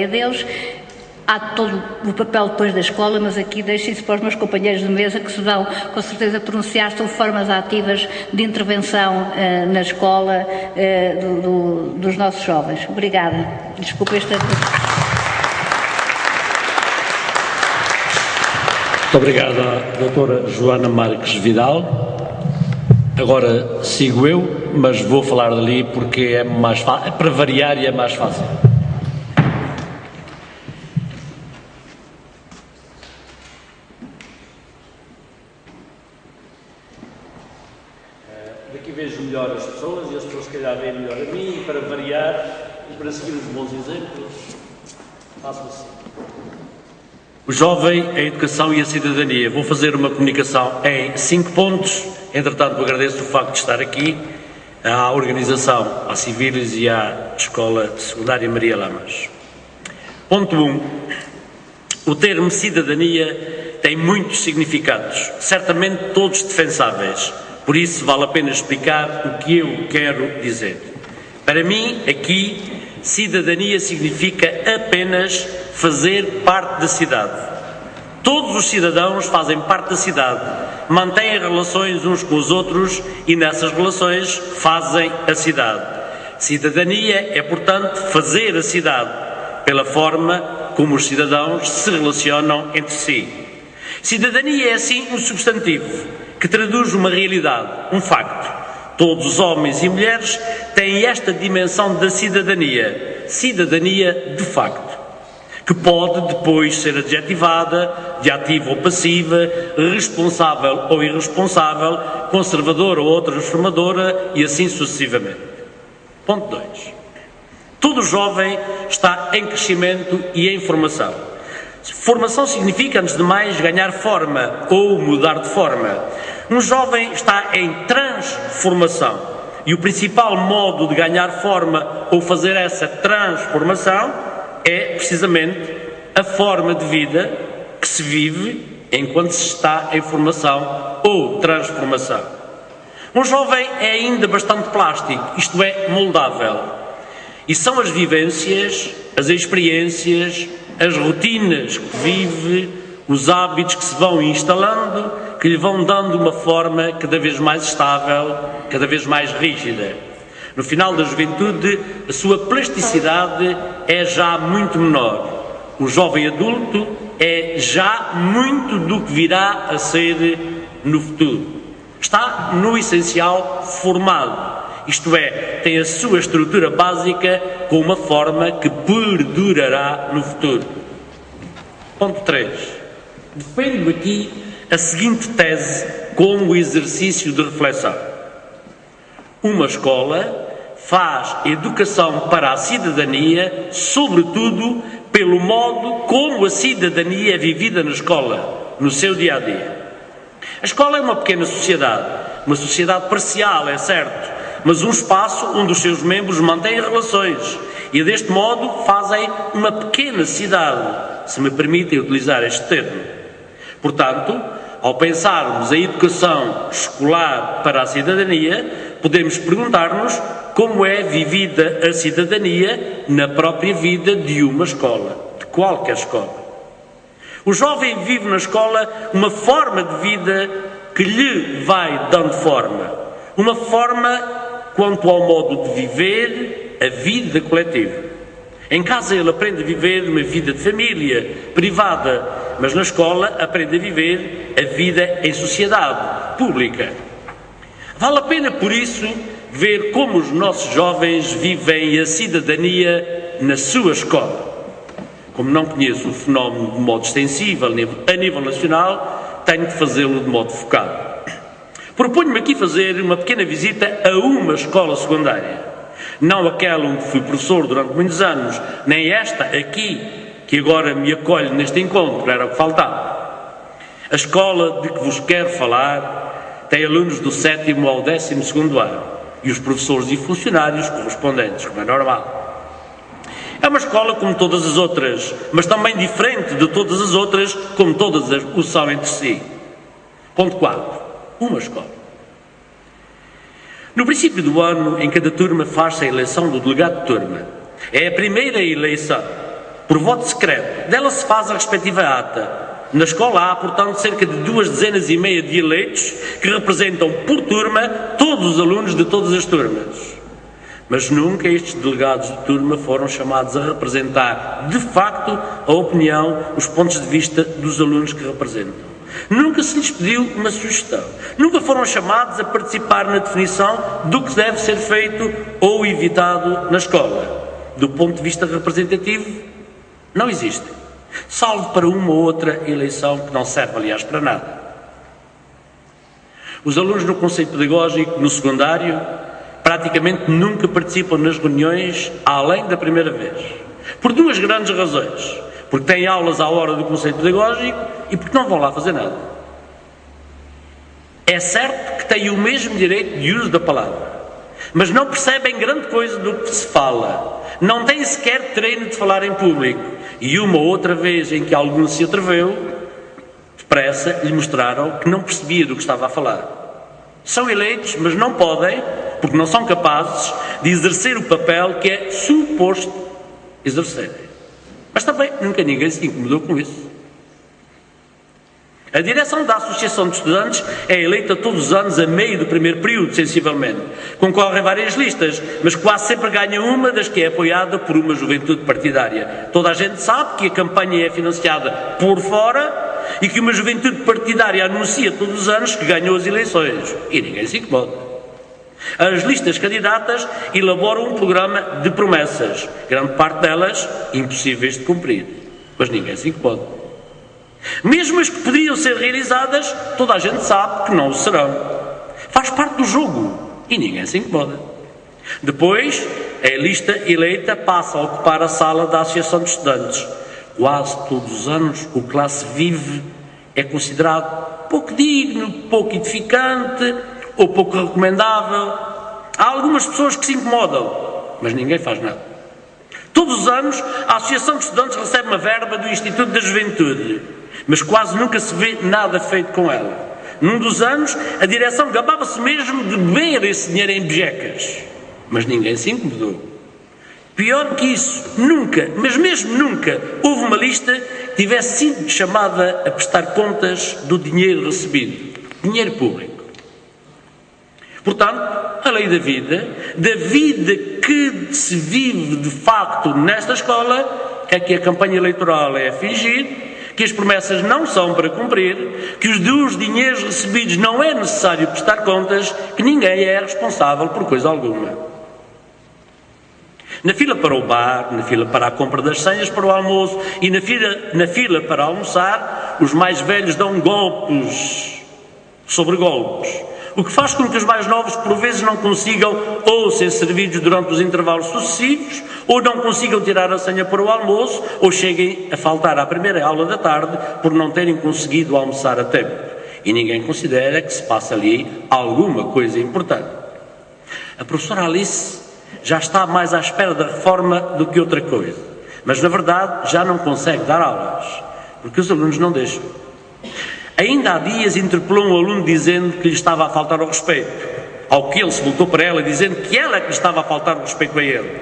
deles. Há todo o papel depois da escola, mas aqui deixo isso para os meus companheiros de mesa, que se vão com certeza pronunciar sobre formas ativas de intervenção na escola dos nossos jovens. Obrigada. Desculpa esta... Muito obrigado à doutora Joana Marques Vidal. Agora sigo eu, mas vou falar dali porque é mais fácil, para variar, e é mais fácil. Daqui vejo melhor as pessoas e as pessoas se calhar veem melhor a mim, e para variar e para seguir os bons exemplos, faço assim. O jovem, a educação e a cidadania. Vou fazer uma comunicação em 5 pontos. Entretanto, agradeço o facto de estar aqui à organização, à Civilis e à Escola Secundária Maria Lamas. Ponto 1. O termo cidadania tem muitos significados, certamente todos defensáveis. Por isso, vale a pena explicar o que eu quero dizer. Para mim, aqui, cidadania significa apenas fazer parte da cidade. Todos os cidadãos fazem parte da cidade, mantêm relações uns com os outros e nessas relações fazem a cidade. Cidadania é, portanto, fazer a cidade, pela forma como os cidadãos se relacionam entre si. Cidadania é, assim, um substantivo que traduz uma realidade, um facto. Todos os homens e mulheres têm esta dimensão da cidadania, cidadania de facto, que pode depois ser adjetivada de ativa ou passiva, responsável ou irresponsável, conservadora ou transformadora e assim sucessivamente. Ponto 2. Todo jovem está em crescimento e em formação. Formação significa, antes de mais, ganhar forma ou mudar de forma. Um jovem está em transformação e o principal modo de ganhar forma ou fazer essa transformação é, precisamente, a forma de vida que se vive enquanto se está em formação ou transformação. Um jovem é ainda bastante plástico, isto é, moldável. E são as vivências, as experiências, as rotinas que vive, os hábitos que se vão instalando, que lhe vão dando uma forma cada vez mais estável, cada vez mais rígida. No final da juventude, a sua plasticidade é já muito menor. O jovem adulto é já muito do que virá a ser no futuro. Está, no essencial, formado. Isto é, tem a sua estrutura básica com uma forma que perdurará no futuro. Ponto 3. Defendo aqui a seguinte tese como exercício de reflexão. Uma escola faz educação para a cidadania, sobretudo pelo modo como a cidadania é vivida na escola, no seu dia-a-dia. A escola é uma pequena sociedade, uma sociedade parcial, é certo, mas um espaço onde os seus membros mantêm relações e, deste modo, fazem uma pequena cidade, se me permitem utilizar este termo. Portanto, ao pensarmos a educação escolar para a cidadania, podemos perguntar-nos como é vivida a cidadania na própria vida de uma escola, de qualquer escola. O jovem vive na escola uma forma de vida que lhe vai dando forma. Uma forma quanto ao modo de viver a vida coletiva. Em casa ele aprende a viver uma vida de família, privada, mas na escola aprende a viver a vida em sociedade, pública. Vale a pena, por isso, ver como os nossos jovens vivem a cidadania na sua escola. Como não conheço o fenómeno de modo extensível a nível nacional, tenho de fazê-lo de modo focado. Proponho-me aqui fazer uma pequena visita a uma escola secundária. Não aquela onde fui professor durante muitos anos, nem esta aqui, que agora me acolhe neste encontro, era o que faltava. A escola de que vos quero falar tem alunos do 7º ao 12º ano e os professores e funcionários correspondentes, como é normal. É uma escola como todas as outras, mas também diferente de todas as outras, como todas o são entre si. Ponto 4. Uma escola. No princípio do ano, em cada turma faz-se a eleição do delegado de turma. É a primeira eleição. por voto secreto. Dela se faz a respectiva ata. Na escola há, portanto, cerca de 2,5 dezenas de eleitos que representam, por turma, todos os alunos de todas as turmas. Mas nunca estes delegados de turma foram chamados a representar, de facto, a opinião, os pontos de vista dos alunos que representam. Nunca se lhes pediu uma sugestão. Nunca foram chamados a participar na definição do que deve ser feito ou evitado na escola. Do ponto de vista representativo, não existe. Salvo para uma ou outra eleição que não serve, aliás, para nada. Os alunos no Conselho Pedagógico, no secundário, praticamente nunca participam nas reuniões além da primeira vez. Por duas grandes razões. Porque têm aulas à hora do Conselho Pedagógico e porque não vão lá fazer nada. É certo que têm o mesmo direito de uso da palavra, mas não percebem grande coisa do que se fala. Não têm sequer treino de falar em público. E uma ou outra vez em que algum se atreveu, depressa lhe mostraram que não percebia do que estava a falar. São eleitos, mas não podem, porque não são capazes de exercer o papel que é suposto exercerem. Mas também nunca ninguém se incomodou com isso. A direção da Associação de Estudantes é eleita todos os anos a meio do primeiro período, sensivelmente. Concorrem várias listas, mas quase sempre ganha uma das que é apoiada por uma juventude partidária. Toda a gente sabe que a campanha é financiada por fora e que uma juventude partidária anuncia todos os anos que ganhou as eleições. E ninguém se incomoda. As listas candidatas elaboram um programa de promessas, grande parte delas impossíveis de cumprir, mas ninguém se incomoda. Mesmo as que poderiam ser realizadas, toda a gente sabe que não o serão. Faz parte do jogo e ninguém se incomoda. Depois, a lista eleita passa a ocupar a sala da Associação de Estudantes. Quase todos os anos, o que lá se vive é considerado pouco digno, pouco edificante ou pouco recomendável. Há algumas pessoas que se incomodam, mas ninguém faz nada. Todos os anos, a Associação de Estudantes recebe uma verba do Instituto da Juventude, mas quase nunca se vê nada feito com ela. Num dos anos, a direção gabava-se mesmo de beber esse dinheiro em bejecas, mas ninguém se incomodou. Pior que isso, nunca, mas mesmo nunca, houve uma lista que tivesse sido chamada a prestar contas do dinheiro recebido, dinheiro público. Portanto, a lei da vida que se vive de facto nesta escola, é que a campanha eleitoral é a fingir, que as promessas não são para cumprir, que dos dinheiros recebidos não é necessário prestar contas, que ninguém é responsável por coisa alguma. Na fila para o bar, na fila para a compra das senhas para o almoço e na fila para almoçar, os mais velhos dão golpes sobre golpes. O que faz com que os mais novos, por vezes, não consigam ou ser servidos durante os intervalos sucessivos, ou não consigam tirar a senha para o almoço, ou cheguem a faltar à primeira aula da tarde por não terem conseguido almoçar a tempo. E ninguém considera que se passa ali alguma coisa importante. A professora Alice já está mais à espera da reforma do que outra coisa, mas, na verdade, já não consegue dar aulas, porque os alunos não deixam. Ainda há dias interpelou um aluno dizendo que lhe estava a faltar o respeito, ao que ele se voltou para ela dizendo que ela que lhe estava a faltar o respeito a ele.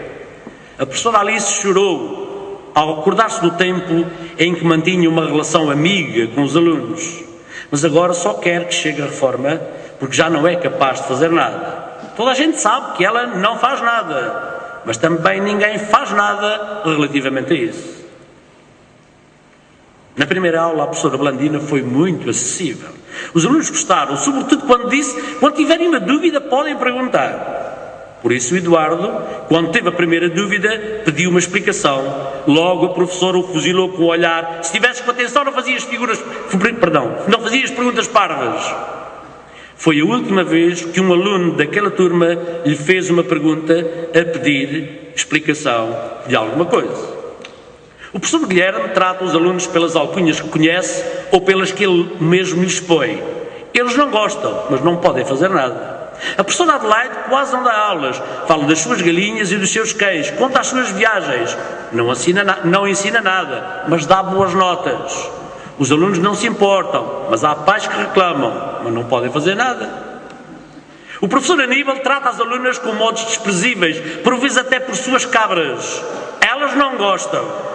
A professora Alice chorou ao recordar-se do tempo em que mantinha uma relação amiga com os alunos, mas agora só quer que chegue a reforma porque já não é capaz de fazer nada. Toda a gente sabe que ela não faz nada, mas também ninguém faz nada relativamente a isso. Na primeira aula, a professora Blandina foi muito acessível. Os alunos gostaram, sobretudo quando disse: quando tiverem uma dúvida, podem perguntar. Por isso, o Eduardo, quando teve a primeira dúvida, pediu uma explicação. Logo, a professora o fuzilou com o olhar: se tivesses com atenção, não fazias perguntas parvas. Foi a última vez que um aluno daquela turma lhe fez uma pergunta a pedir explicação de alguma coisa. O professor Guilherme trata os alunos pelas alcunhas que conhece ou pelas que ele mesmo lhes põe. Eles não gostam, mas não podem fazer nada. A professora Adelaide quase não dá aulas, fala das suas galinhas e dos seus cães, conta as suas viagens, não ensina nada, mas dá boas notas. Os alunos não se importam, mas há pais que reclamam, mas não podem fazer nada. O professor Aníbal trata as alunas com modos desprezíveis, por vezes até por suas cabras. Elas não gostam,